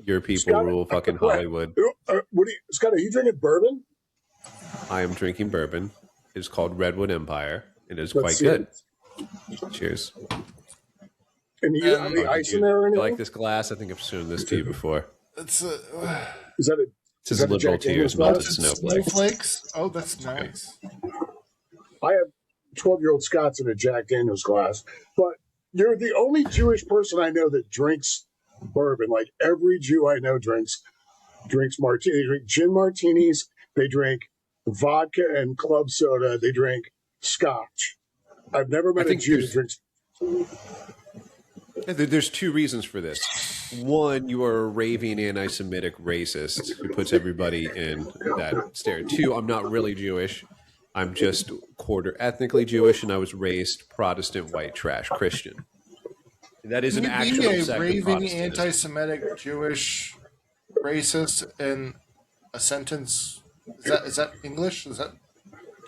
Your people Scott, rule fucking Hollywood. Scott, are you drinking bourbon? I am drinking bourbon. It is called Redwood Empire. It is Let's quite see good. it. Cheers. And you have the ice in there or You anything? like this glass? I think I've shown this to you before. It's Is that a This is liberal Jack to yours, Daniels melted glass? snowflakes. snowflakes. Oh, that's nice. I have 12-year-old Scots in a Jack Daniels glass, but you're the only Jewish person I know that drinks bourbon. Like every Jew I know drinks martini. They drink gin martinis. They drink vodka and club soda. They drink scotch. I've never met a Jew that drinks. There's two reasons for this. One, you are a raving anti-Semitic racist who puts everybody in that stare. Two, I'm not really Jewish. I'm just quarter ethnically Jewish, and I was raised Protestant, white trash Christian. That is an actual a sect of raving Protestantism. anti-Semitic Jewish racist in a sentence. Is that English? Is that?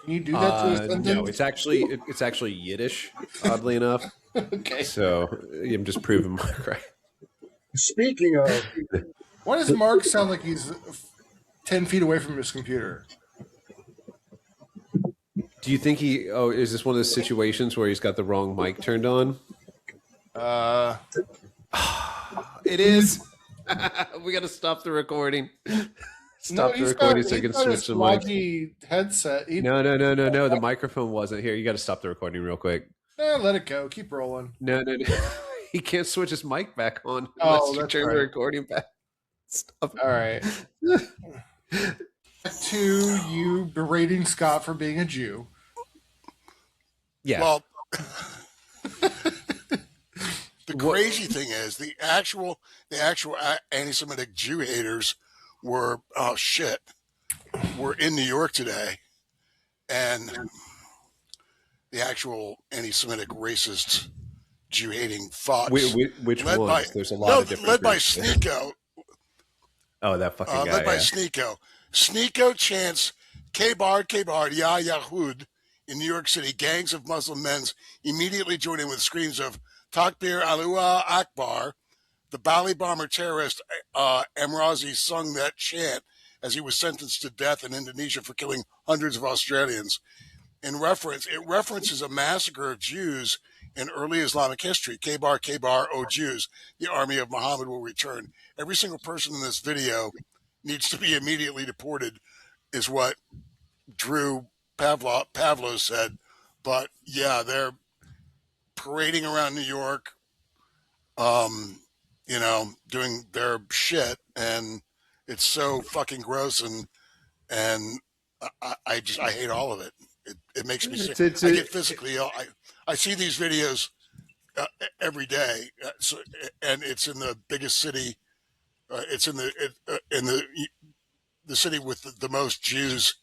Can you do that to a sentence? No, it's actually Yiddish. Oddly enough. Okay. So I'm just proving Mark right. Speaking of, Why does Mark sound like he's 10 feet away from his computer? Do you think is this one of those situations where he's got the wrong mic turned on? It is. We got to stop the recording. Stop the recording so you can switch the mic. Headset. No. The microphone wasn't here. You got to stop the recording real quick. Let it go. Keep rolling. No. He can't switch his mic back on Oh, unless you turn the recording back. Stop. All right. To you berating Scott for being a Jew. Yeah. Well, the crazy thing is the actual anti-Semitic Jew haters were in New York today, and the actual anti-Semitic racist Jew hating fox. Which ones? There's a lot of different. Led by Sneeko. Oh, that fucking guy. Led by Sneeko. Sneeko chants K-Bar, Ya Yahud in New York City. Gangs of Muslim men immediately join in with screams of Takbir Allahu Akbar. The Bali bomber terrorist Emrazi sung that chant as he was sentenced to death in Indonesia for killing hundreds of Australians. It references a massacre of Jews in early Islamic history. K-Bar, O Jews, the army of Muhammad will return. Every single person in this video needs to be immediately deported, is what Drew Pavlo said. But yeah, they're parading around New York, doing their shit, and it's so fucking gross, and I hate all of it. It makes me sick. I get physically ill. I see these videos every day, and it's in the biggest city. It's in the city with the most Jews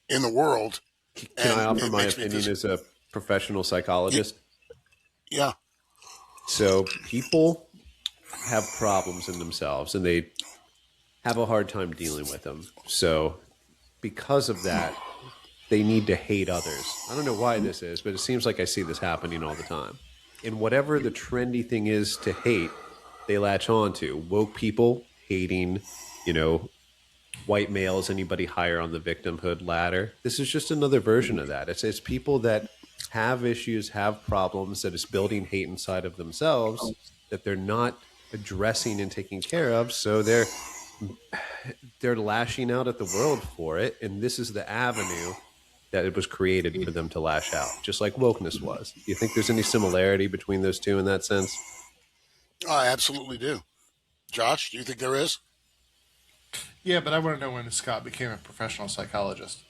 in the world. Can I offer my opinion as a professional psychologist? Yeah. So people have problems in themselves, and they have a hard time dealing with them. So because of that, they need to hate others. I don't know why this is, but it seems like I see this happening all the time. And whatever the trendy thing is to hate, they latch on to. Woke people hating, white males, anybody higher on the victimhood ladder. This is just another version of that. It's people that have issues, have problems, that is building hate inside of themselves that they're not addressing and taking care of. So they're lashing out at the world for it. And this is the avenue that it was created for them to lash out, just like wokeness was. Do you think there's any similarity between those two in that sense? I absolutely do. Josh, do you think there is? Yeah, but I want to know when Scott became a professional psychologist.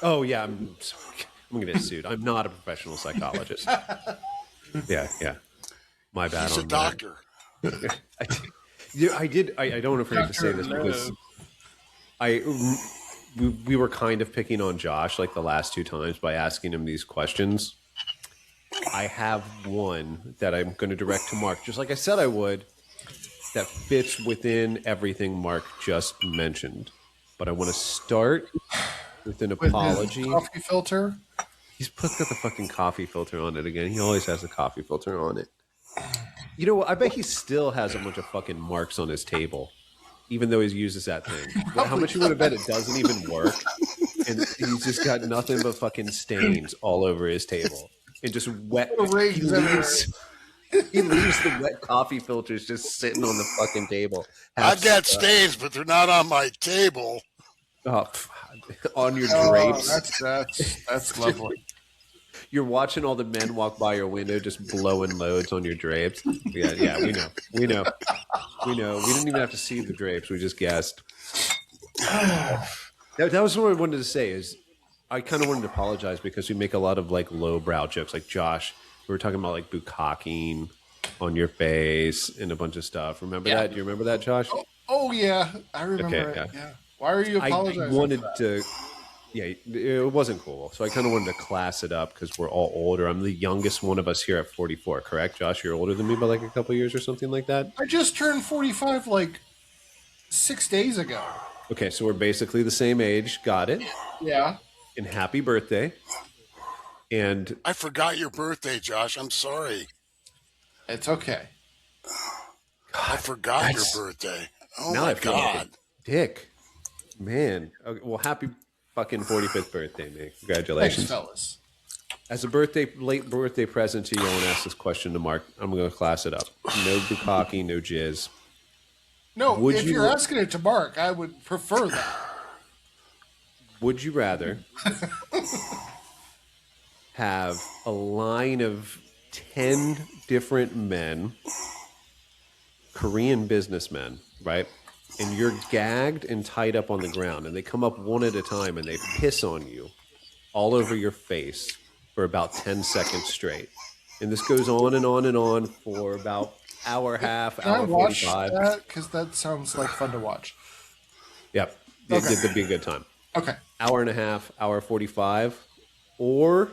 Oh, yeah. I'm going to get sued. I'm not a professional psychologist. Yeah. My bad. He's a doctor. I did. I don't want to say this because we were kind of picking on Josh like the last two times by asking him these questions. I have one that I'm going to direct to Mark, just like I said I would, that fits within everything Mark just mentioned. But I want to start with an apology. Coffee filter? He's got the fucking coffee filter on it again. He always has the coffee filter on it. You know what? I bet he still has a bunch of fucking marks on his table, even though he uses that thing. How much you would have bet it doesn't even work, and he's just got nothing but fucking stains all over his table, and just wet. Rings He leaves the wet coffee filters just sitting on the fucking table. I got stains, but they're not on my table. On your Oh, drapes. that's lovely. You're watching all the men walk by your window, just blowing loads on your drapes. Yeah, we know. We didn't even have to see the drapes. We just guessed. That was what I wanted to say. Is I kind of wanted to apologize because we make a lot of like lowbrow jokes. Like Josh, we were talking about like bukkake on your face and a bunch of stuff. Remember that? Do you remember that, Josh? Oh yeah, I remember Okay, it. Yeah. Why are you apologizing? I wanted to. Yeah, it wasn't cool. So I kind of wanted to class it up because we're all older. I'm the youngest one of us here at 44, correct? Josh, you're older than me by like a couple years or something like that? I just turned 45 like 6 days ago. Okay, so we're basically the same age. Got it. Yeah. And happy birthday. And I forgot your birthday, Josh. I'm sorry. It's okay. I forgot your birthday. Oh now my I feel like God. a dick. Man. Okay, well, happy fucking 45th birthday, man. Congratulations. Thanks, fellas. As a late birthday present to you, I want to ask this question to Mark. I'm going to class it up. No bukkake, no jizz. No, Would if you- you're asking it to Mark, I would prefer that. Would you rather have a line of 10 different men, Korean businessmen, right? And you're gagged and tied up on the ground, and they come up one at a time and they piss on you all over your face for about 10 seconds straight. And this goes on and on and on for about hour half, Can I hour watch 45. that? Because that sounds like fun to watch. Yep. Okay. It'd be a good time. Okay. Hour and a half, hour 45, or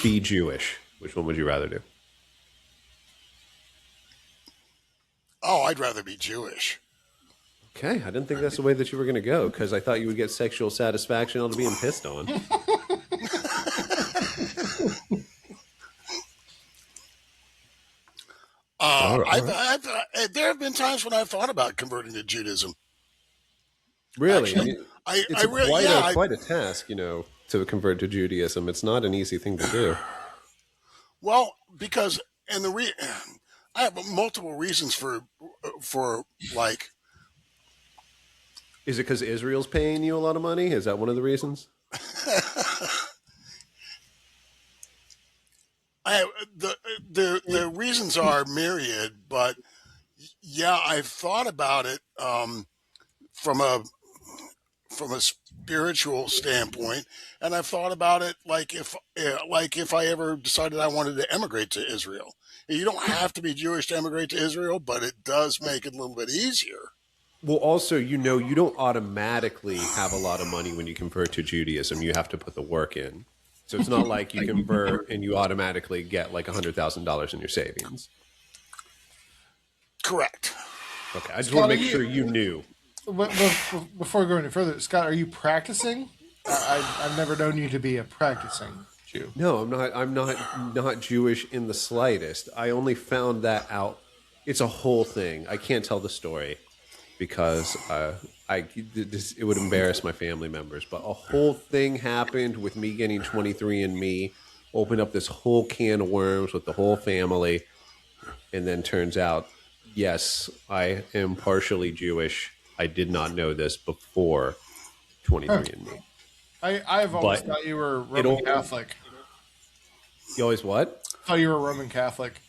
be Jewish. Which one would you rather do? Oh, I'd rather be Jewish. Okay, I didn't think that's the way that you were going to go because I thought you would get sexual satisfaction out of being pissed on. There have been times when I've thought about converting to Judaism. Really? Actually, It's I really, quite, yeah, quite a task, to convert to Judaism. It's not an easy thing to do. well, because I have multiple reasons for like Is it because Israel's paying you a lot of money? Is that one of the reasons? the reasons are myriad, but yeah, I've thought about it from a spiritual standpoint, and I've thought about it like if I ever decided I wanted to emigrate to Israel. You don't have to be Jewish to emigrate to Israel, but it does make it a little bit easier. Well, also, you don't automatically have a lot of money when you convert to Judaism. You have to put the work in. So it's not like you convert and you automatically get like $100,000 in your savings. Correct. Okay, I just want to make sure you knew. Before we go any further, Scott, are you practicing? I've never known you to be a practicing Jew. No, I'm not. I'm not Jewish in the slightest. I only found that out. It's a whole thing. I can't tell the story because it would embarrass my family members. But a whole thing happened with me getting 23andMe, opened up this whole can of worms with the whole family, and then turns out, yes, I am partially Jewish. I did not know this before 23andMe. I've always But thought you were Roman Catholic. You always what? Thought you were Roman Catholic.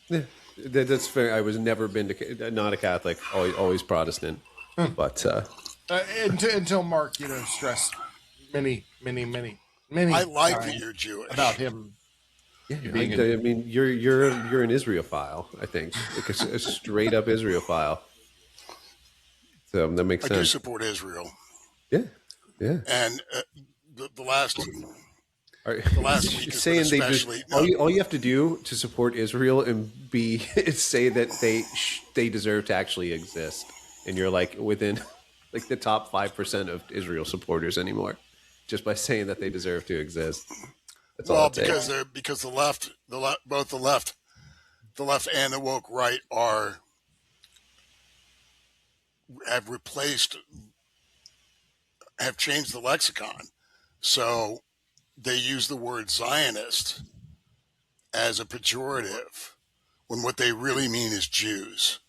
Yeah, that's fair. I was never been to not a Catholic, always Protestant. But Until Mark, stressed many I like that times you're Jewish. about him. yeah, I mean, you're an Israelophile. I think like a straight up Israelophile. So that makes I do sense. support Israel, Yeah, yeah. and the last Are, last week you're has saying been they just especially- all you have to do to support Israel and be is say that they deserve to actually exist, and you're like within like the top 5% of Israel supporters anymore, just by saying that they deserve to exist. That's all well it takes. because the left, both the left the left and the woke right have replaced, have changed the lexicon. So they use the word Zionist as a pejorative when what they really mean is Jews.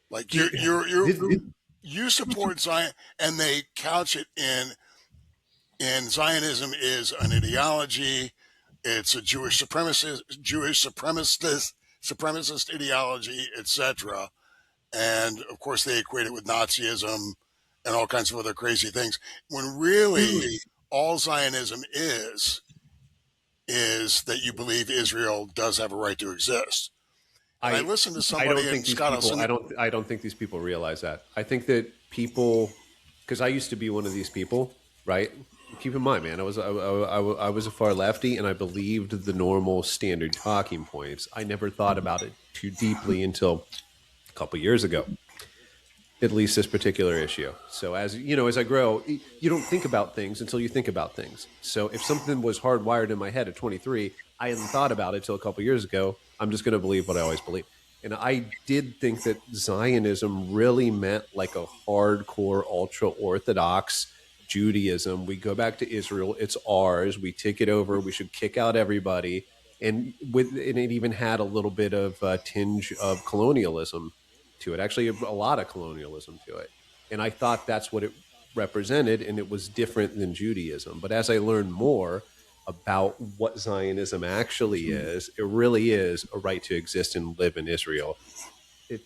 Like you support Zion, and they couch it in Zionism is an ideology. It's a Jewish supremacist ideology, etc. And of course, they equate it with Nazism and all kinds of other crazy things. When really all Zionism is that you believe Israel does have a right to exist. And I listened to somebody in Scott. I don't think these people realize that. I think that people, because I used to be one of these people, right? Keep in mind, man, I was a far lefty, and I believed the normal standard talking points. I never thought about it too deeply until a couple years ago, at least this particular issue. So as you know, as I grow, you don't think about things until you think about things. So if something was hardwired in my head at 23, I hadn't thought about it till a couple years ago. I'm just going to believe what I always believe. And I did think that Zionism really meant like a hardcore, ultra-Orthodox Judaism. We go back to Israel. It's ours. We take it over. We should kick out everybody. And it even had a little bit of a tinge of colonialism to it. Actually, a lot of colonialism to it. And I thought that's what it represented, and it was different than Judaism. But as I learned more about what Zionism actually is, it really is a right to exist and live in Israel.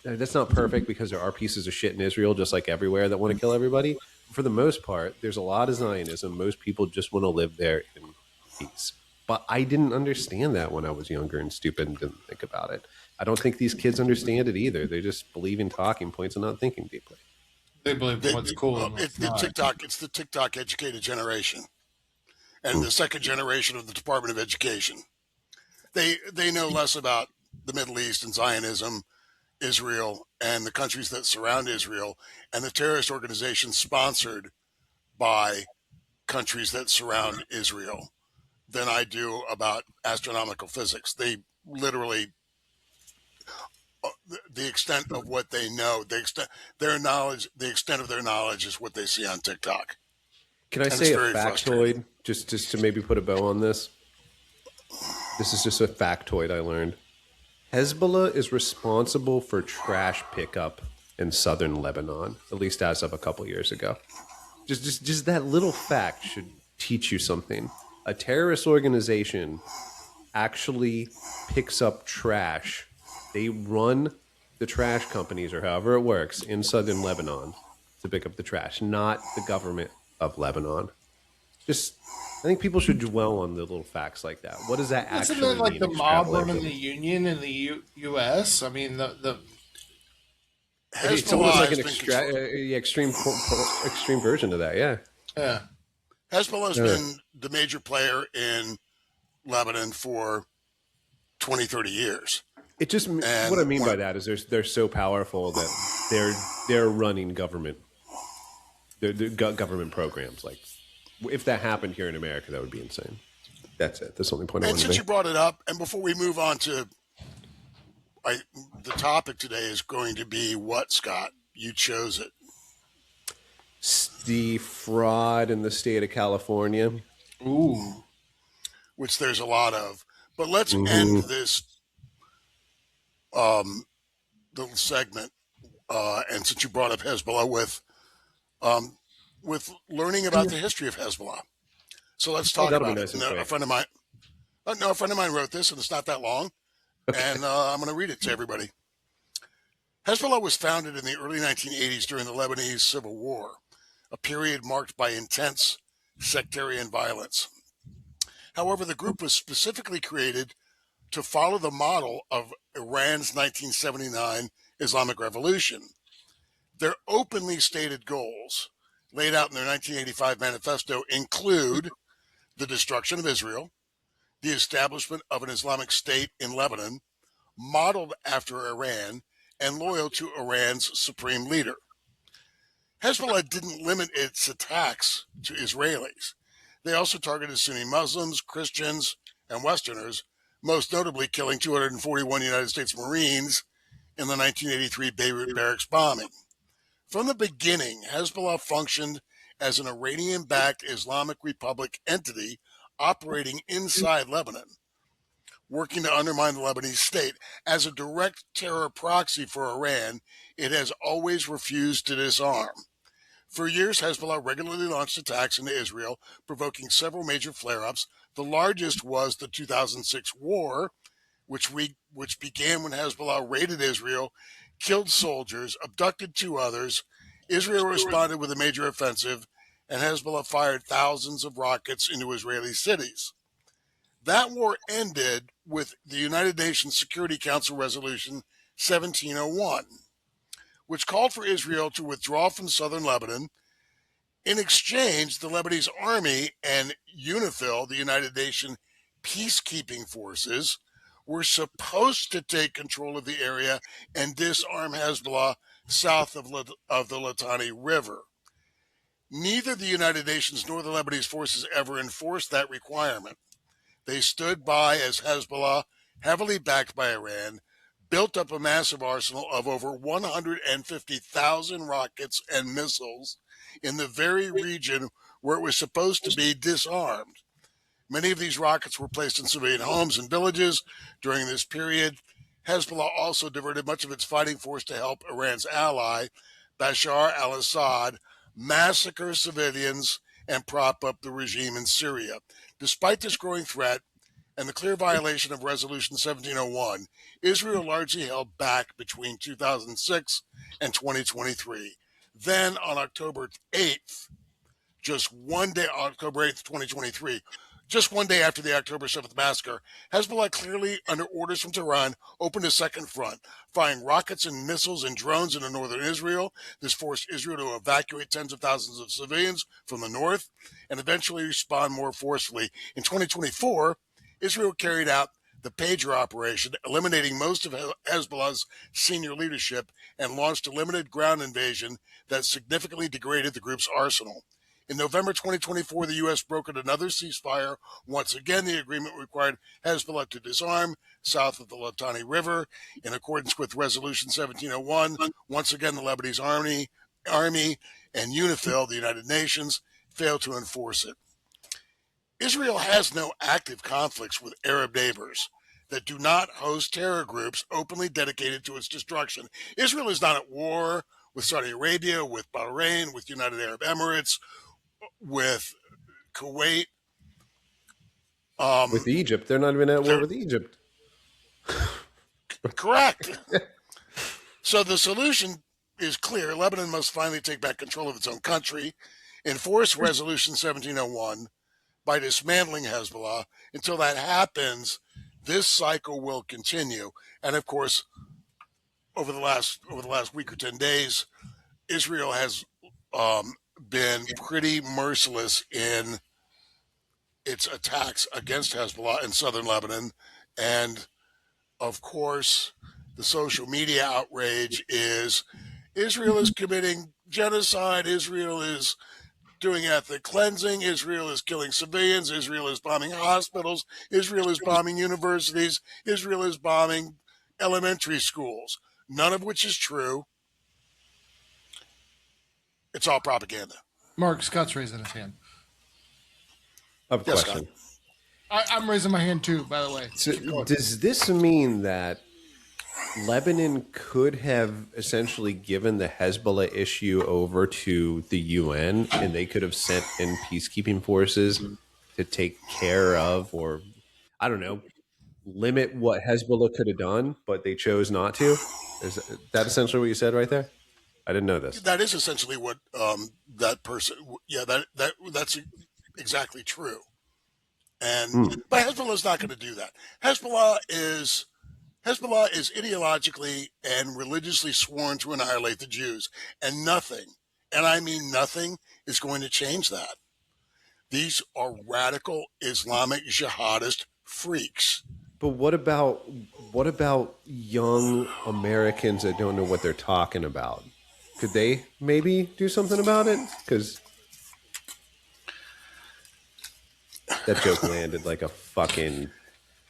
That's not perfect, because there are pieces of shit in Israel, just like everywhere, that want to kill everybody. For the most part, there's a lot of Zionism. Most people just want to live there in peace. But I didn't understand that when I was younger and stupid and didn't think about it. I don't think these kids understand it either. They just believe in talking points and not thinking deeply. They believe what's cool. And It's what's the not. TikTok. It's the TikTok educated generation, and the second generation of the Department of Education. They know less about the Middle East and Zionism, Israel, and the countries that surround Israel, and the terrorist organizations sponsored by countries that surround Israel than I do about astronomical physics. They literally, the extent of what they know, the extent of their knowledge is what they see on TikTok. Can I And say it's a very factoid, frustrating. just to maybe put a bow on this? This is just a factoid I learned. Hezbollah is responsible for trash pickup in southern Lebanon, at least as of a couple years ago. Just that little fact should teach you something. A terrorist organization actually picks up trash. They run the trash companies, or however it works, in southern Lebanon to pick up the trash, not the government of Lebanon. I think people should dwell on the little facts like that. What does that Isn't actually it like mean? the mob Extrapolate running from- the union in the U.S.? I mean, the It's almost like has an been control- extreme version of that. Yeah. yeah. Hezbollah has Yeah. been the major player in Lebanon for 20, 30 years. It just And what I mean by one- that is they're so powerful that they're running government government programs. Like if that happened here in America, that would be insane. That's it. That's the only point I And want to since you make. brought it up, and before we move on to the topic today is going to be what, Scott? You chose it. The fraud in the state of California. Ooh. Which there's a lot of. But let's Mm-hmm. end this little segment, and since you brought up Hezbollah, with learning about the history of Hezbollah. So let's talk that'll be about nice it. and quick. A friend of mine wrote this, and it's not that long, and I'm going to read it to everybody. Hezbollah was founded in the early 1980s during the Lebanese Civil War, a period marked by intense sectarian violence. However, the group was specifically created to follow the model of Iran's 1979 Islamic Revolution. Their openly stated goals, laid out in their 1985 manifesto, include the destruction of Israel, the establishment of an Islamic State in Lebanon, modeled after Iran, and loyal to Iran's supreme leader. Hezbollah didn't limit its attacks to Israelis. They also targeted Sunni Muslims, Christians, and Westerners, most notably killing 241 United States Marines in the 1983 Beirut barracks bombing. From the beginning, Hezbollah functioned as an Iranian-backed Islamic Republic entity operating inside Lebanon, working to undermine the Lebanese state. As a direct terror proxy for Iran, it has always refused to disarm. For years, Hezbollah regularly launched attacks into Israel, provoking several major flare-ups. The largest was the 2006 war, which began when Hezbollah raided Israel, killed soldiers, abducted 2 others. Israel responded with a major offensive, and Hezbollah fired thousands of rockets into Israeli cities. That war ended with the United Nations Security Council Resolution 1701, which called for Israel to withdraw from southern Lebanon. In exchange, the Lebanese army and UNIFIL, the United Nations peacekeeping forces, were supposed to take control of the area and disarm Hezbollah south of the Litani River. Neither the United Nations nor the Lebanese forces ever enforced that requirement. They stood by as Hezbollah, heavily backed by Iran, built up a massive arsenal of over 150,000 rockets and missiles in the very region where it was supposed to be disarmed. Many of these rockets were placed in civilian homes and villages during this period. Hezbollah also diverted much of its fighting force to help Iran's ally, Bashar al-Assad, massacre civilians and prop up the regime in Syria. Despite this growing threat and the clear violation of Resolution 1701, Israel largely held back between 2006 and 2023. Then on October 8th, October 8th, 2023, just one day after the October 7th massacre, Hezbollah, clearly under orders from Tehran, opened a second front, firing rockets and missiles and drones into northern Israel. This forced Israel to evacuate tens of thousands of civilians from the north and eventually respond more forcefully. In 2024, Israel carried out the Pager operation, eliminating most of Hezbollah's senior leadership, and launched a limited ground invasion that significantly degraded the group's arsenal. In November 2024, the U.S. brokered another ceasefire. Once again, the agreement required Hezbollah to disarm south of the Litani River. In accordance with Resolution 1701, once again, the Lebanese army and UNIFIL, the United Nations, failed to enforce it. Israel has no active conflicts with Arab neighbors that do not host terror groups openly dedicated to its destruction. Israel is not at war with Saudi Arabia, with Bahrain, with United Arab Emirates, with Kuwait. With Egypt. They're not even at war with Egypt. Correct. So the solution is clear. Lebanon must finally take back control of its own country, enforce Resolution 1701 by dismantling Hezbollah. Until that happens, this cycle will continue. And of course, over the last week or 10 days, Israel has been pretty merciless in its attacks against Hezbollah in southern Lebanon. And of course, the social media outrage is Israel is committing genocide. Israel is doing ethnic cleansing. Israel is killing civilians. Israel is bombing hospitals. Israel is bombing universities. Israel is bombing elementary schools, none of which is true. It's all propaganda. Mark, Scott's raising his hand. I have a Yes, question. I'm raising my hand too, by the way. So, does this mean that Lebanon could have essentially given the Hezbollah issue over to the UN and they could have sent in peacekeeping forces to take care of, or I don't know, limit what Hezbollah could have done, but they chose not to? Is that essentially what you said right there? I didn't know this. That is essentially what that person. Yeah, that's exactly true. And but Hezbollah is not going to do that. Hezbollah is ideologically and religiously sworn to annihilate the Jews, and nothing, and I mean nothing, is going to change that. These are radical Islamic jihadist freaks. But what about young Americans that don't know what they're talking about? Could they maybe do something about it? Because that joke landed like a fucking...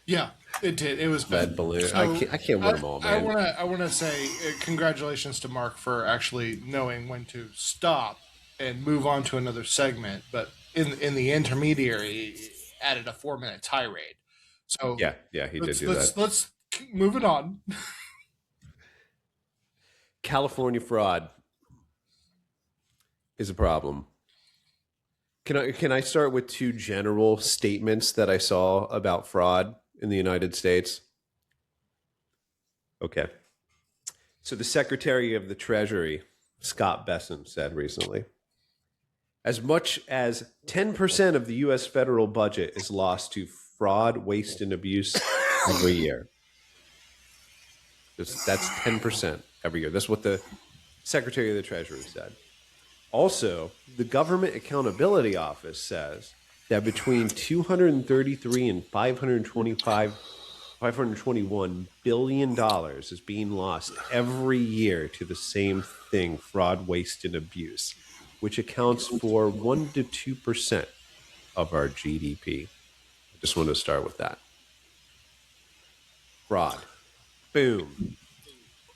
Yeah. It did. It was bad. Lead balloon. So I can't win them all, I man. want to say congratulations to Mark for actually knowing when to stop and move on to another segment. But in the intermediary, he added a 4-minute tirade. So Yeah, he did do that. let's move it on. California fraud is a problem. Can I start with two general statements that I saw about fraud in the United States? Okay. So the Secretary of the Treasury, Scott Bessent, said recently, as much as 10% of the U.S. federal budget is lost to fraud, waste, and abuse every year. That's 10% every year. That's what the Secretary of the Treasury said. Also, the Government Accountability Office says that between 233 and 521 billion dollars is being lost every year to the same thing, fraud, waste, and abuse, which accounts for 1 to 2% of our GDP. I just want to start with that. Fraud. Boom.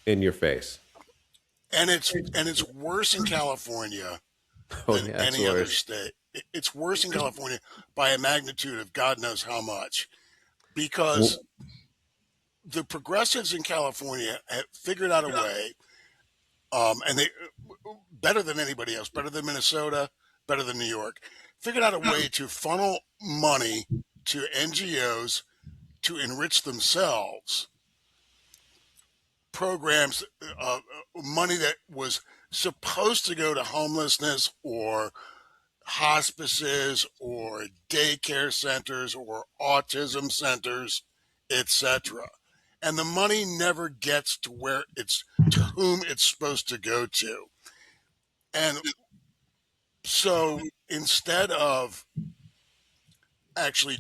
In your face. And it's worse in California than Yeah, any other state. It's worse in California by a magnitude of God knows how much, because the progressives in California have figured out a way, and they better than anybody else, better than Minnesota, better than New York, figured out a way to funnel money to NGOs to enrich themselves. Programs, money that was supposed to go to homelessness or hospices or daycare centers or autism centers, etc. And the money never gets to whom it's supposed to go to. And so instead of addressing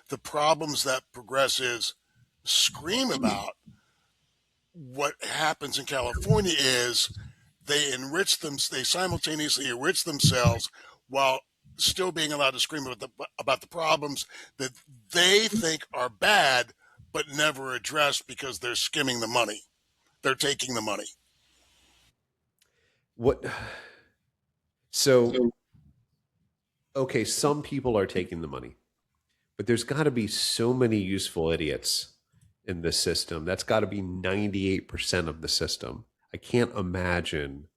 the problems that progressives scream about, what happens in California is they simultaneously enrich themselves while still being allowed to scream about the problems that they think are bad but never addressed because they're skimming the money. They're taking the money. What? So, okay, some people are taking the money, but there's got to be so many useful idiots in this system. That's got to be 98% of the system. I can't imagine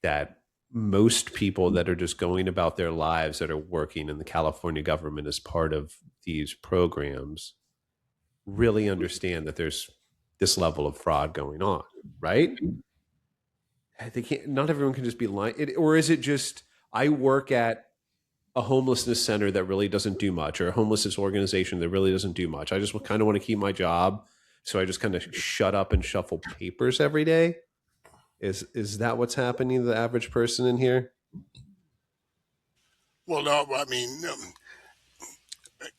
that most people that are just going about their lives that are working in the California government as part of these programs really understand that there's this level of fraud going on, right? They can't. Not everyone can just be lying. Or is it just I work at a homelessness center that really doesn't do much, or a homelessness organization that really doesn't do much? I just kind of want to keep my job, so I just kind of shut up and shuffle papers every day. Is that what's happening to the average person in here? Well, no, I mean,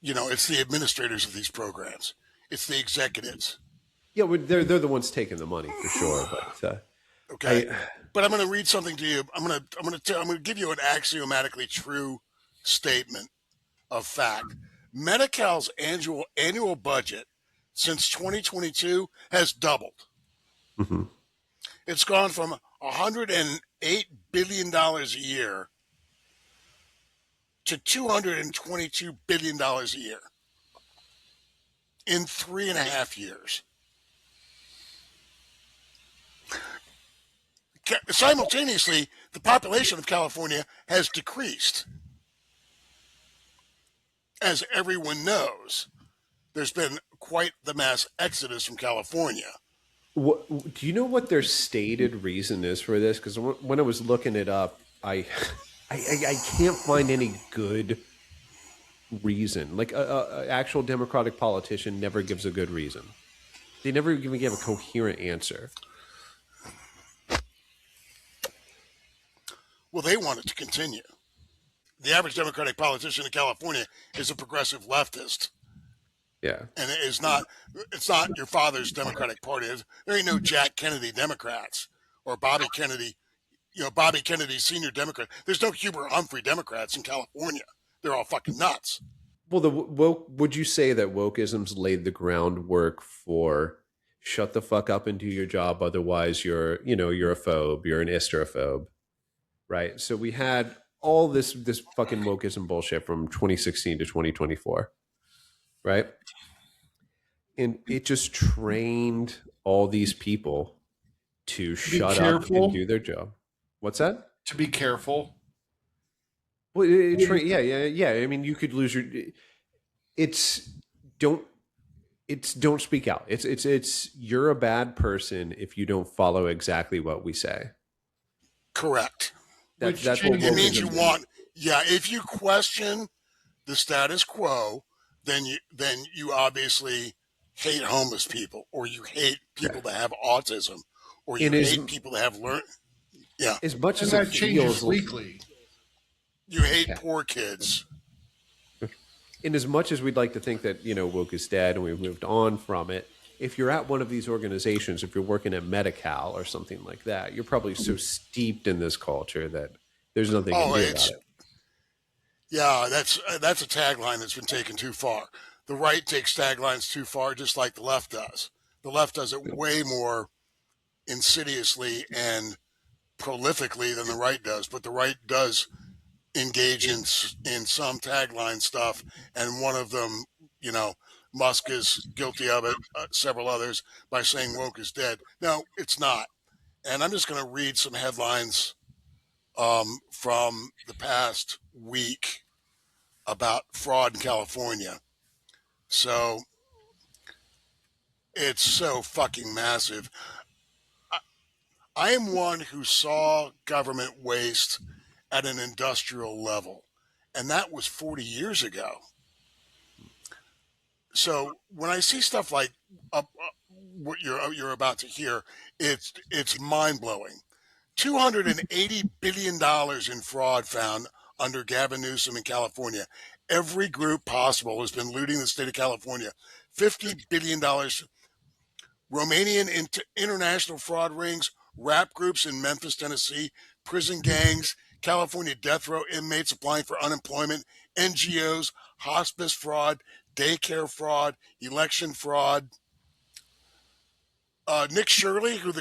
it's the administrators of these programs. It's the executives. Yeah, they're the ones taking the money for sure. But okay, but I'm going to read something to you. I'm going to give you an axiomatically true statement of fact. Medi-Cal's annual budget since 2022 has doubled. Mm-hmm. It's gone from $108 billion a year to $222 billion a year in 3.5 years. Simultaneously, the population of California has decreased. As everyone knows, there's been quite the mass exodus from California. Do you know what their stated reason is for this? Because when I was looking it up, I can't find any good reason. Like a actual Democratic politician never gives a good reason. They never even give a coherent answer. Well, they want it to continue. The average Democratic politician in California is a progressive leftist. Yeah. And it's not your father's Democratic Party. There ain't no Jack Kennedy Democrats or Bobby Kennedy, Bobby Kennedy Senior Democrat. There's no Hubert Humphrey Democrats in California. They're all fucking nuts. Well, the woke. Would you say that wokeism's laid the groundwork for shut the fuck up and do your job, otherwise you're a phobe, you're an isterophobe, right? So we had all this fucking wokeism bullshit from 2016 to 2024, right? And it just trained all these people to Be shut up and careful. do their job. What's that? To be careful. Well, yeah. I mean, you could lose your. It's don't. It's don't speak out. It's you're a bad person if you don't follow exactly what we say. Correct. Which That's what changes- It means you wokeism is. want, yeah, if you question the status quo, then you obviously hate homeless people, or you hate people that have autism, or you It is- hate people that have learned, yeah, As much And as that it changes feels, weekly. you hate Yeah. poor kids. in as much as we'd like to think that woke is dead and we've moved on from it, if you're at one of these organizations, if you're working at Medi-Cal or something like that, you're probably so steeped in this culture that there's nothing you Oh, can do it's about it. yeah, that's a tagline that's been taken too far. The right takes taglines too far, just like the left does. The left does it way more insidiously and prolifically than the right does, but the right does engage in some tagline stuff, and one of them, Musk is guilty of it. Several others by saying woke is dead. No, it's not. And I'm just going to read some headlines from the past week about fraud in California. So it's so fucking massive. I am one who saw government waste at an industrial level, and that was 40 years ago. So when I see stuff like what you're about to hear, it's mind blowing. $280 billion in fraud found under Gavin Newsom in California. Every group possible has been looting the state of California. $50 billion. Romanian international fraud rings, rap groups in Memphis, Tennessee, prison gangs, California death row inmates applying for unemployment, NGOs, hospice fraud, daycare fraud, election fraud. Nick Shirley, who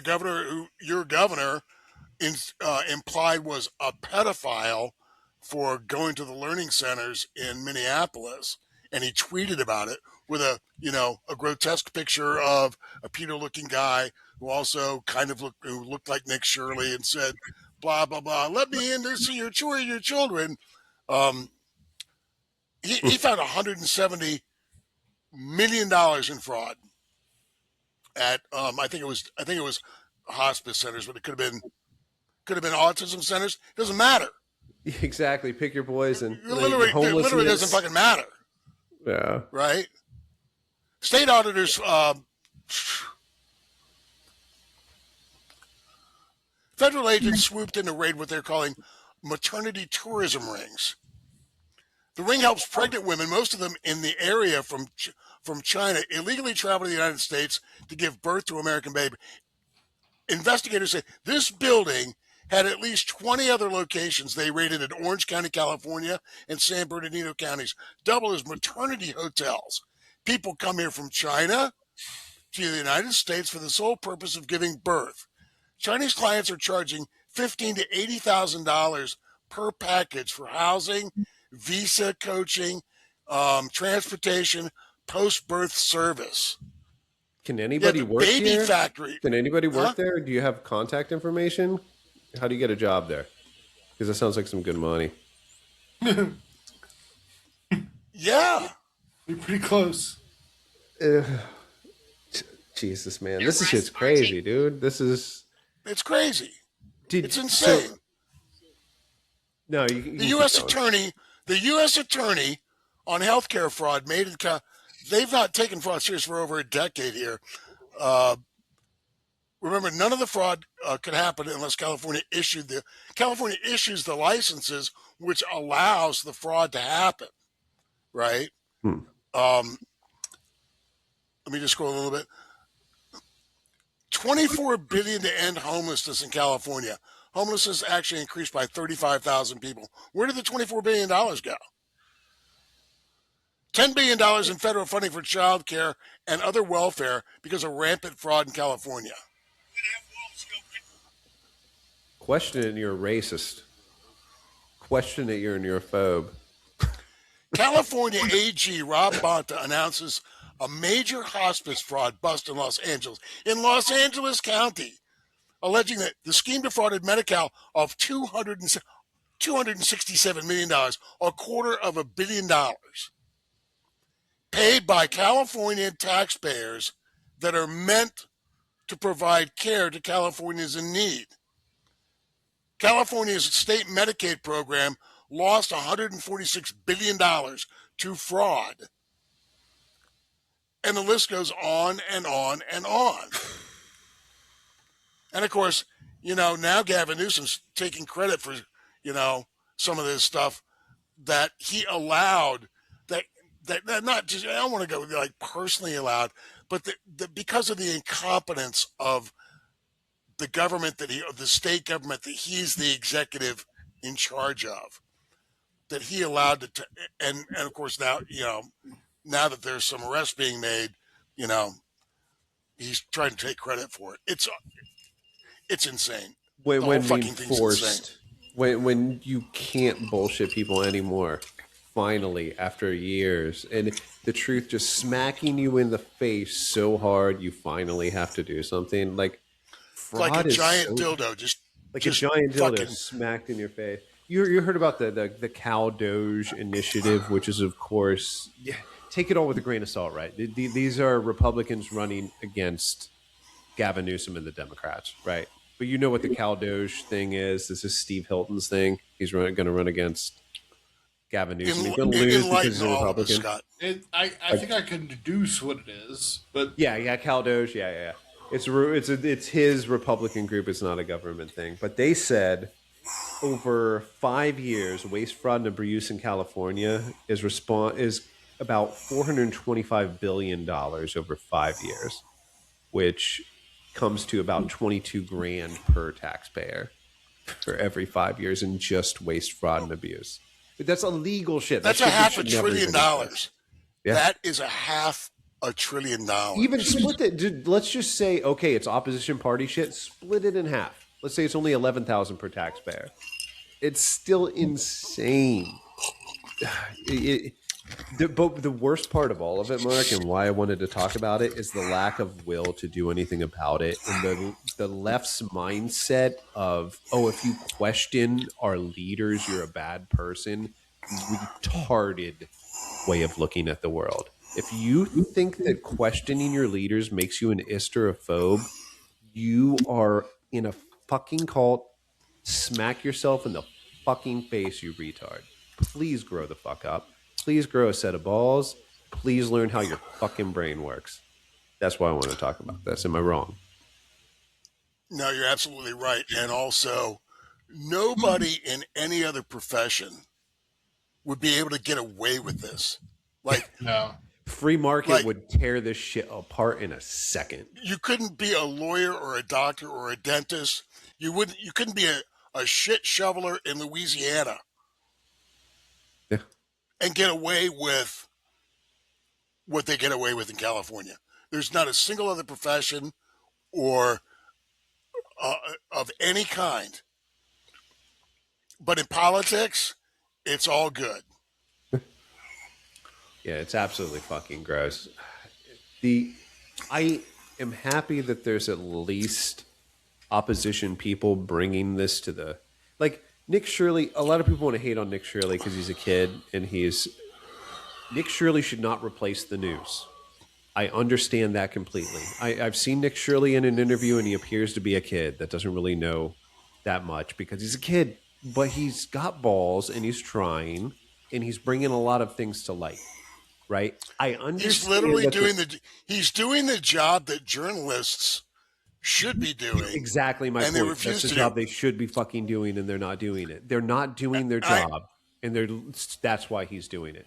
your governor implied was a pedophile for going to the learning centers in Minneapolis, and he tweeted about it with a grotesque picture of a pedo-looking guy who also who looked like Nick Shirley, and said, blah blah blah. Let me in to see your children. He found $170 million in fraud at I think it was hospice centers, but it could have been autism centers. It doesn't matter. Exactly. Pick your poison. It literally doesn't fucking matter. Yeah. Right? State auditors, federal agents swooped in to raid what they're calling maternity tourism rings. The ring helps pregnant women, most of them in the area from China, illegally travel to the United States to give birth to an American baby. Investigators say this building had at least 20 other locations they raided in Orange County, California, and San Bernardino counties, double as maternity hotels. People come here from China to the United States for the sole purpose of giving birth. Chinese clients are charging $15,000 to $80,000 per package for housing, visa coaching, transportation, post-birth service. Can anybody the work baby here? factory. Can anybody work Huh? there? Do you have contact information? How do you get a job there? Because that sounds like some good money. Yeah. You're pretty close. Jesus, man, this is just crazy, dude. This is It's crazy. dude, It's insane. No, you The keep U.S. going. the U.S. attorney on healthcare fraud they've not taken fraud serious for over a decade here. Remember, none of the fraud could happen unless California issues the licenses, which allows the fraud to happen. Right? Hmm. Let me just scroll a little bit. $24 billion to end homelessness in California. Homelessness actually increased by 35,000 people. Where did the $24 billion go? $10 billion in federal funding for child care and other welfare because of rampant fraud in California. Question it, you're a racist. Question it, you're a neurophobe. California AG Rob Bonta announces a major hospice fraud bust in Los Angeles County, alleging that the scheme defrauded Medi-Cal of $267 million, $250 million, paid by California taxpayers that are meant to provide care to Californians in need. California's state Medicaid program lost $146 billion to fraud. And the list goes on and on and on. And of course, now Gavin Newsom's taking credit for, some of this stuff that he allowed, that not just, I don't want to go like personally allowed, but because of the incompetence of the government the state government that he's the executive in charge of, that he allowed to, and of course now, now that there's some arrests being made, he's trying to take credit for it. It's insane. When fucking being thing's forced, when you can't bullshit people anymore, finally, after years, and the truth just smacking you in the face so hard, you finally have to do something. Like, fraud like a is giant so, dildo, just like just a giant dildo fucking, smacked in your face. You heard about the Cal Doge initiative, which is, of course, take it all with a grain of salt, right? These are Republicans running against Gavin Newsom and the Democrats, right? But you know what the Cal Doge thing is. This is Steve Hilton's thing. He's going to run against Gavin Newsom. He's going to lose because he's a Republican. Scott. I think I can deduce what it is, but Yeah, Cal Doge, yeah. It's his Republican group. It's not a government thing. But they said over 5 years, waste, fraud, and abuse in California is about $425 billion over 5 years, which comes to about 22 grand per taxpayer for every 5 years in just waste, fraud, and abuse. But that's illegal shit. That's shit a half a should never trillion even dollars. exist. Yeah. That is a half a trillion dollars. Even split it. Dude, let's just say, okay, it's opposition party shit. Split it in half. Let's say it's only 11,000 per taxpayer. It's still insane. But the worst part of all of it, Mark, and why I wanted to talk about it is the lack of will to do anything about it, and the left's mindset of, if you question our leaders, you're a bad person. Retarded way of looking at the world. If you think that questioning your leaders makes you an isterophobe, you are in a fucking cult. Smack yourself in the fucking face, you retard. Please grow the fuck up. Please grow a set of balls. Please learn how your fucking brain works. That's why I want to talk about this. Am I wrong? No, you're absolutely right. And also, nobody in any other profession would be able to get away with this. Like, no. Free market would tear this shit apart in a second. You couldn't be a lawyer or a doctor or a dentist. You couldn't be a shit shoveler in Louisiana. Yeah. And get away with what they get away with in California. There's not a single other profession or of any kind. But in politics, it's all good. Yeah, it's absolutely fucking gross. I am happy that there's at least opposition people bringing this to the, like, Nick Shirley. A lot of people want to hate on Nick Shirley because he's a kid, and Nick Shirley should not replace the news. I understand that completely. I've seen Nick Shirley in an interview, and he appears to be a kid that doesn't really know that much because he's a kid, but he's got balls, and he's trying, and he's bringing a lot of things to light. Right? I understand. He's literally he's doing the job that journalists should be doing. Exactly my point. That's the job they should be fucking doing, and they're not doing it. They're not doing their job, and that's why he's doing it.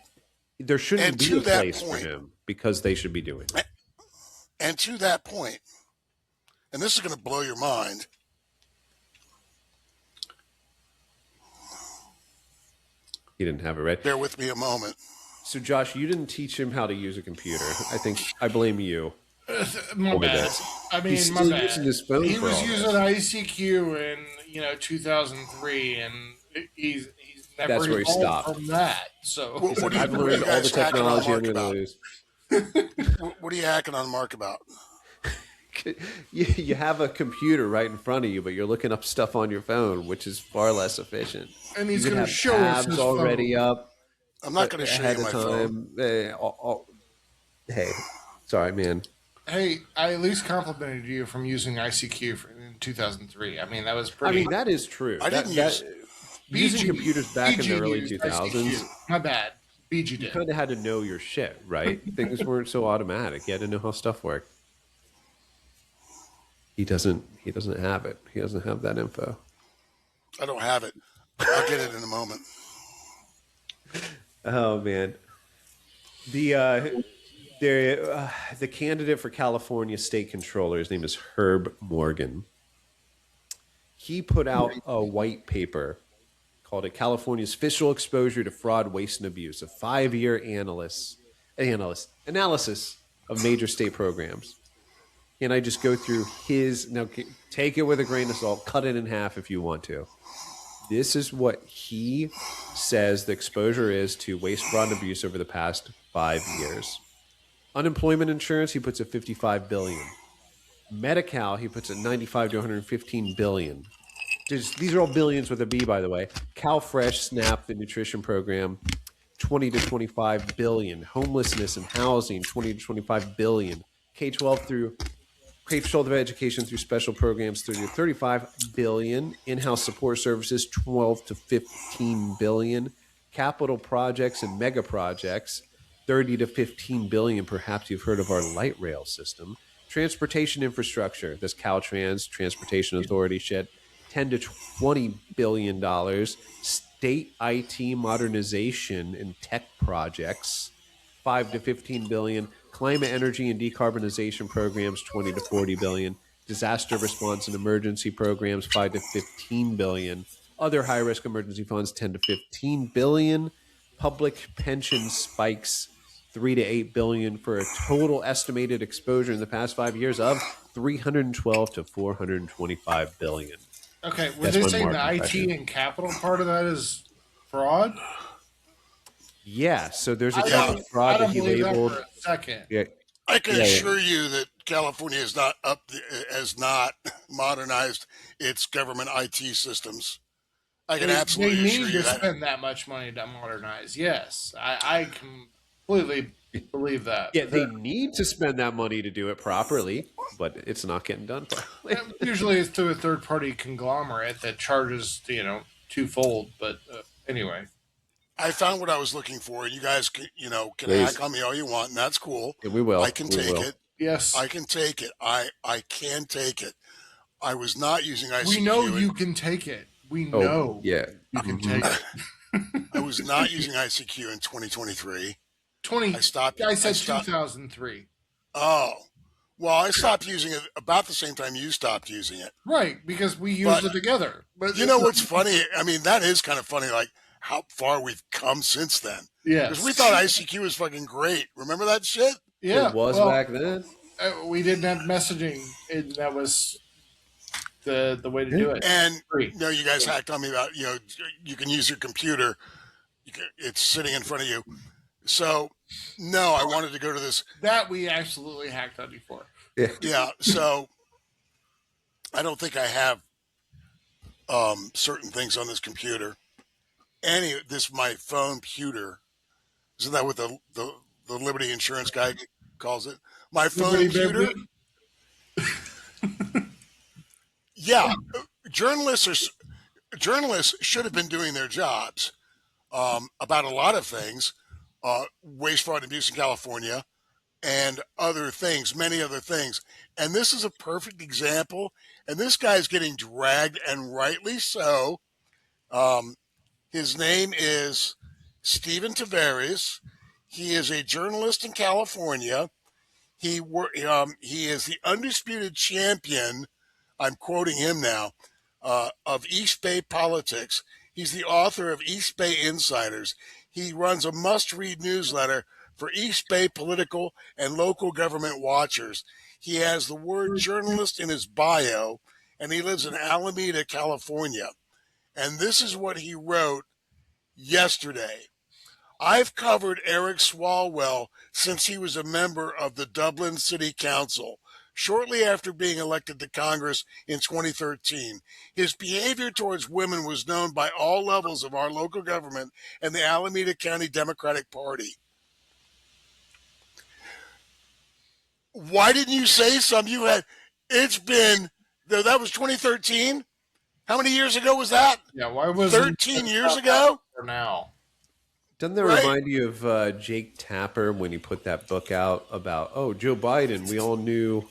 There shouldn't be a place for him because they should be doing it. And to that point, and this is going to blow your mind, he didn't have it right. Bear with me a moment. So, Josh, you didn't teach him how to use a computer. I think I blame you. My Over bad. this. I mean, He's my still bad. using his phone He for was all using this. ICQ in 2003, and he's never That's where he evolved stopped. from that. So What do you- I've what are learned you all the guys hacking on technology I'm Mark going to about? lose. What are you hacking on Mark about? You have a computer right in front of you, but you're looking up stuff on your phone, which is far less efficient. and he's You could going to have show us tabs his already phone. up I'm not going to show ahead you of my phone. time. Hey, sorry, man. Hey, I at least complimented you from using ICQ in 2003. I mean, that was I pretty. mean, that is true. I didn't that, use- using computers back in the early used 2000s, ICQ. My bad. BG you did. kind of had to know your shit, right? Things weren't so automatic. You had to know how stuff worked. He doesn't have it. He doesn't have that info. I don't have it. I'll get it in a moment. Oh man, the the candidate for California state controller, his name is Herb Morgan. He put out a white paper called it California's Fiscal Exposure to Fraud, Waste, and Abuse, a 5-year analysis of major state programs. And I just go through now take it with a grain of salt, cut it in half if you want to. This is what he says the exposure is to waste, fraud, and abuse over the past 5 years. Unemployment insurance, he puts at $55 billion. Medi-Cal, he puts at $95 to $115 billion. These are all billions with a B, by the way. CalFresh, SNAP, the nutrition program, $20 to $25 billion. Homelessness and housing, $20 to $25 billion. K-12 through K-12 education through special programs, $30 to $35 billion. In-house support services, $12 to $15 billion. Capital projects and mega projects, $30 to $15 billion. Perhaps you've heard of our light rail system. Transportation infrastructure, this Caltrans, Transportation Authority shit, $10 to $20 billion. State IT modernization and tech projects, $5 to $15 billion. Climate, energy, and decarbonization programs, $20 to $40 billion. Disaster response and emergency programs, $5 to $15 billion. Other high-risk emergency funds, $10 to $15 billion. Public pension spikes, $3 to $8 billion, for a total estimated exposure in the past 5 years of $312 to $425 billion. Okay, were That's they my saying the Mark IT impression. and capital part of that is fraud? Yeah, so there's a I couple don't, of fraud I that don't he believe that labeled. for a second. Yeah, I can Yeah, yeah. assure you that California has not modernized its government IT systems. I can They absolutely assure need you to that. spend that much money to modernize. Yes, I completely believe that. Yeah, they need to spend that money to do it properly, but it's not getting done properly. Usually it's through a third party conglomerate that charges, twofold. But anyway, I found what I was looking for, and you guys can Please. hack on me all you want, and that's cool. Yeah, we will. I can We take will. it. yes, I can take it. I can take it. I was not using ICQ. we know you can take it. We Oh, know yeah. you can take it. I was not using ICQ in 2023. 20. I stopped. I said I stopped. 2003. Oh, well, I stopped using it about the same time you stopped using it. Right, because we used But- it together. But You know what's funny? I mean, that is kind of funny, like how far we've come since then. Yes. Because we thought ICQ was fucking great. Remember that shit? yeah, It was well, back then. we didn't have messaging, and that was the way to do it. And Free. you guys hacked on me about you can use your computer. It's sitting in front of you. So no, I wanted to go to this. That we absolutely hacked on you for. Yeah. So I don't think I have certain things on this computer. My phone computer. Isn't that what the Liberty Insurance guy calls it? My phone Liberty computer. Baby. Yeah, journalists should have been doing their jobs about a lot of things, waste, fraud, and abuse in California, and other things, many other things. And this is a perfect example. And this guy's getting dragged, and rightly so. His name is Stephen Tavares. He is a journalist in California. He is the undisputed champion. I'm quoting him now, of East Bay politics. He's the author of East Bay Insiders. he runs a must-read newsletter for East Bay political and local government watchers. He has the word journalist in his bio, and he lives in Alameda, California. And this is what he wrote yesterday. I've covered Eric Swalwell since he was a member of the Dublin City Council, shortly after being elected to Congress in 2013. His behavior towards women was known by all levels of our local government and the Alameda County Democratic Party. Why didn't you say something? It's been, that was 2013? How many years ago was that? Yeah, why was 13 years ago? For now? Doesn't that Right. remind you of Jake Tapper when he put that book out about, Joe Biden? We all knew,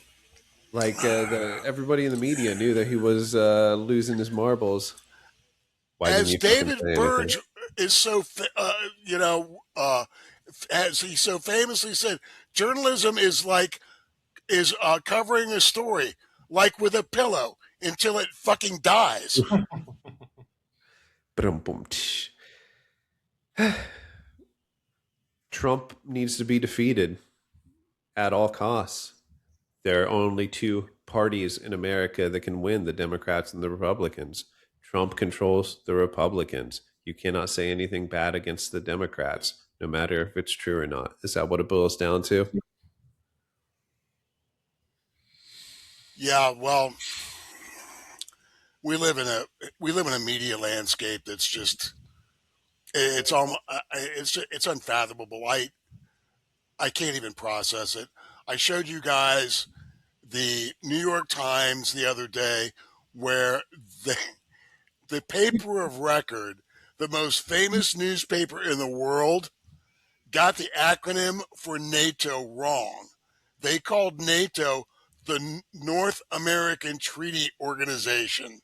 everybody in the media knew that he was losing his marbles. Why didn't As you fucking David say anything? Burge is so, as he so famously said, journalism is covering a story like with a pillow until it fucking dies. Ba-dum-bum, tsh. Trump needs to be defeated at all costs. There are only two parties in America that can win, the Democrats and the Republicans. Trump controls the Republicans. You cannot say anything bad against the Democrats, no matter if it's true or not. Is that what it boils down to? Yeah, well, we live in a media landscape that's just it's almost it's unfathomable. I can't even process it. I showed you guys the New York Times the other day where the paper of record, the most famous newspaper in the world, got the acronym for NATO wrong. They called NATO the North American Treaty Organization.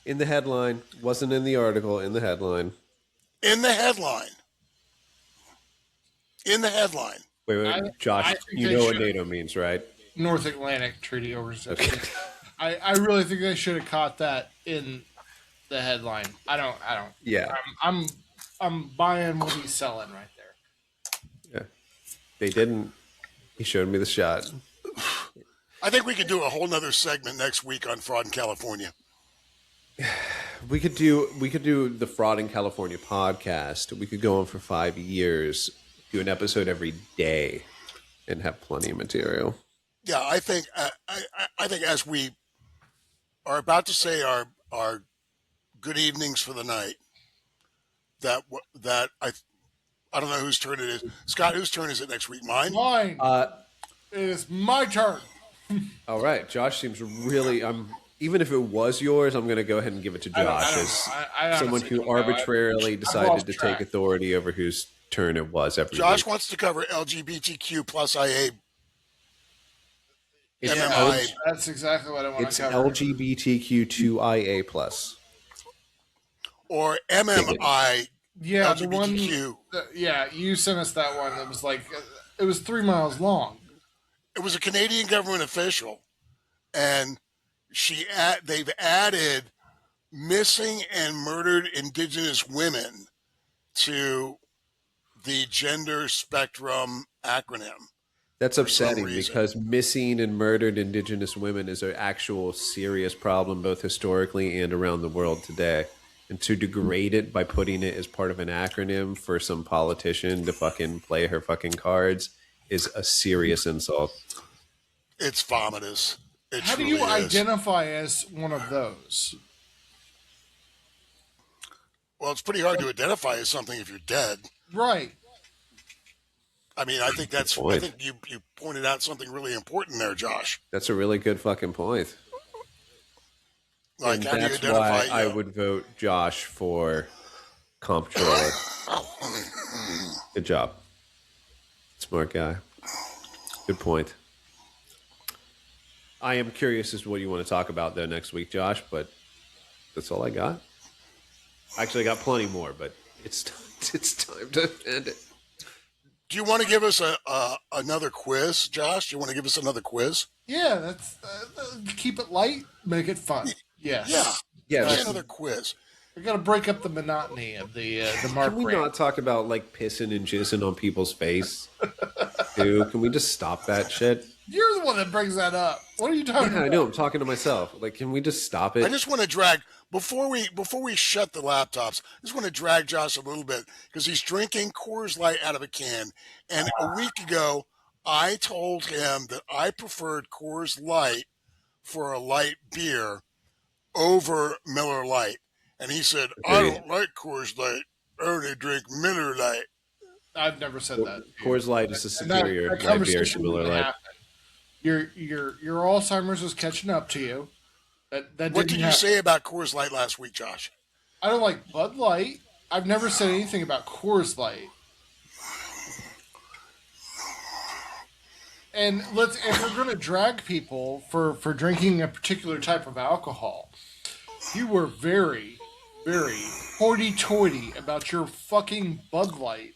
In the headline, wasn't in the article, in the headline. In the headline. In the headline. Wait, Josh, I think you they know what should- NATO means, right? North Atlantic Treaty Organization. Okay. I really think they should have caught that in the headline. I don't. Yeah. I'm buying what he's selling right there. Yeah. They didn't. He showed me the shot. I think we could do a whole nother segment next week on fraud in California. We could do the Fraud in California podcast. We could go on for 5 years, do an episode every day, and have plenty of material. Yeah, I think as we are about to say our good evenings for the night, that I don't know whose turn it is. Scott, whose turn is it next week? Mine? Mine. It is my turn. All right, Josh seems really. Even if it was yours, I'm going to go ahead and give it to Josh as I someone honestly who don't know. arbitrarily I've decided lost to track. take authority over whose turn it was every Josh week. wants to cover LGBTQ plus IA. It's, MMI. That's exactly what I want it's to cover. LGBTQ2IA plus. Or MMI. Yeah, the one. LGBTQ. Yeah, you sent us that one. That was it was 3 miles long. It was a Canadian government official, and they've added missing and murdered Indigenous women to the gender spectrum acronym. That's some upsetting reason. because missing and murdered Indigenous women is an actual serious problem, both historically and around the world today. And to degrade it by putting it as part of an acronym for some politician to fucking play her fucking cards is a serious insult. It's vomitous. It How do truly you is. identify as one of those? Well, it's pretty hard to identify as something if you're dead. Right. I mean, I think Good I point. think you pointed out something really important there, Josh. That's a really good fucking point. Like, And how do you that's identify? why I would vote Josh for comptroller. Good job. Smart guy. Good point. I am curious as to what you want to talk about though next week, Josh, but that's all I got. Actually, I got plenty more, but it's time to end it. Do you want to give us another quiz, Josh? Do you want to give us another quiz? Yeah, that's keep it light, make it fun. Yes. Yeah. Yeah, Just that's- another quiz. We got to break up the monotony of the Mark Can we rant. not talk about like pissing and jizzing on people's face? Dude, can we just stop that shit? You're the one that brings that up. What are you talking Yeah, about? I know. I'm talking to myself. Like, can we just stop it? I just want to drag before we shut the laptops. I just want to drag Josh a little bit because he's drinking Coors Light out of a can. And a week ago, I told him that I preferred Coors Light for a light beer over Miller Lite, and he said, "I Agreed. don't like Coors Light. I only drink Miller Lite." I've never said that. Coors Light is a And that- superior that light beer to conversation Miller didn't Lite. happen. Your Alzheimer's is catching up to you. That What didn't did you happen. say about Coors Light last week, Josh? I don't like Bud Light. I've never said anything about Coors Light. And if we're going to drag people for drinking a particular type of alcohol, you were very, very hoity-toity about your fucking Bud Light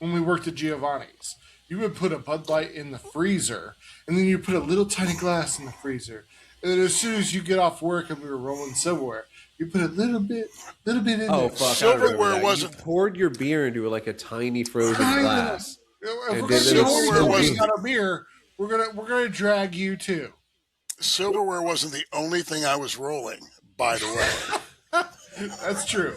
when we worked at Giovanni's. You would put a Bud Light in the freezer, and then you put a little tiny glass in the freezer. And then as soon as you get off work and we were rolling silverware, you put a little bit in Oh there. fuck! I Silverware remember that. wasn't- You poured your beer into like a tiny frozen Tiny glass. If And we're then gonna it's do silverware something wasn't- out of beer, we're gonna drag you too. Silverware wasn't the only thing I was rolling, by the way. That's true.